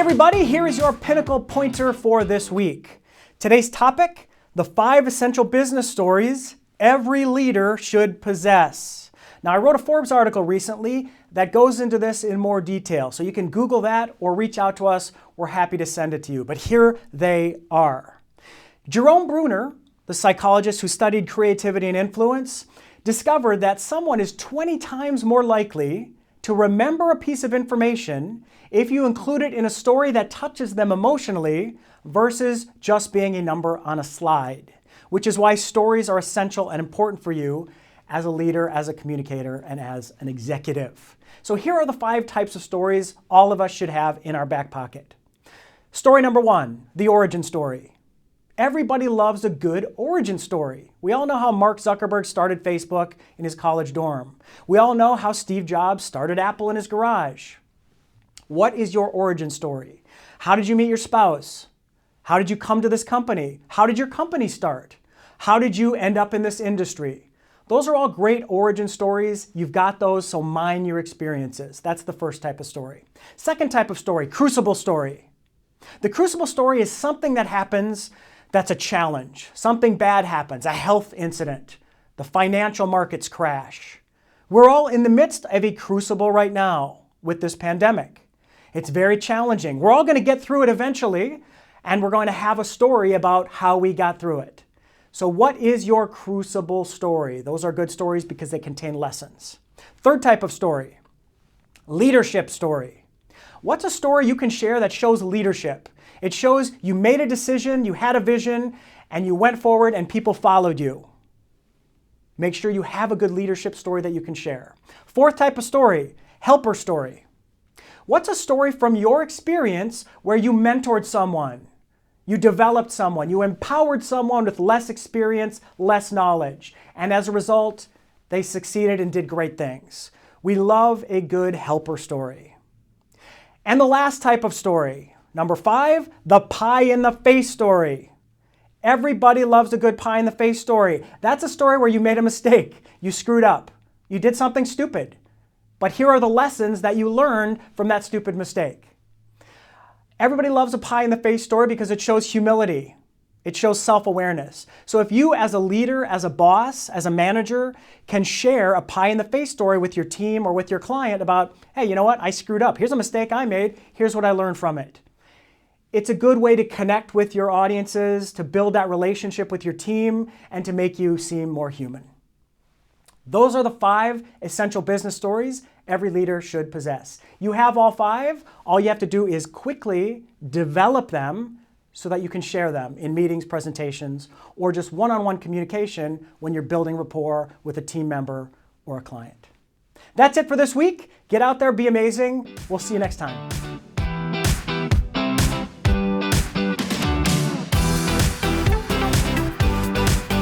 everybody, here is your Pinnacle pointer for this week. Today's topic, the 5 essential business stories every leader should possess. Now, I wrote a Forbes article recently that goes into this in more detail, so you can Google that or reach out to us. We're happy to send it to you, but here they are. Jerome Bruner, the psychologist who studied creativity and influence, discovered that someone is 20 times more likely to remember a piece of information if you include it in a story that touches them emotionally versus just being a number on a slide, which is why stories are essential and important for you as a leader, as a communicator, and as an executive. So here are the 5 types of stories all of us should have in our back pocket. Story number 1, the origin story. Everybody loves a good origin story. We all know how Mark Zuckerberg started Facebook in his college dorm. We all know how Steve Jobs started Apple in his garage. What is your origin story? How did you meet your spouse? How did you come to this company? How did your company start? How did you end up in this industry? Those are all great origin stories. You've got those, so mine your experiences. That's the first type of story. Second type of story, crucible story. The crucible story is something that happens that's a challenge. Something bad happens, a health incident. The financial markets crash. We're all in the midst of a crucible right now with this pandemic. It's very challenging. We're all going to get through it eventually, and we're going to have a story about how we got through it. So what is your crucible story? Those are good stories because they contain lessons. Third type of story, leadership story. What's a story you can share that shows leadership? It shows you made a decision, you had a vision, and you went forward and people followed you. Make sure you have a good leadership story that you can share. Fourth type of story, helper story. What's a story from your experience where you mentored someone, you developed someone, you empowered someone with less experience, less knowledge, and as a result, they succeeded and did great things? We love a good helper story. And the last type of story, number 5, the pie in the face story. Everybody loves a good pie in the face story. That's a story where you made a mistake. You screwed up. You did something stupid. But here are the lessons that you learned from that stupid mistake. Everybody loves a pie in the face story because it shows humility. It shows self-awareness. So if you as a leader, as a boss, as a manager, can share a pie in the face story with your team or with your client about, hey, you know what? I screwed up. Here's a mistake I made. Here's what I learned from it. It's a good way to connect with your audiences, to build that relationship with your team, and to make you seem more human. Those are the 5 essential business stories every leader should possess. You have all 5. All you have to do is quickly develop them so that you can share them in meetings, presentations, or just one-on-one communication when you're building rapport with a team member or a client. That's it for this week. Get out there, be amazing. We'll see you next time.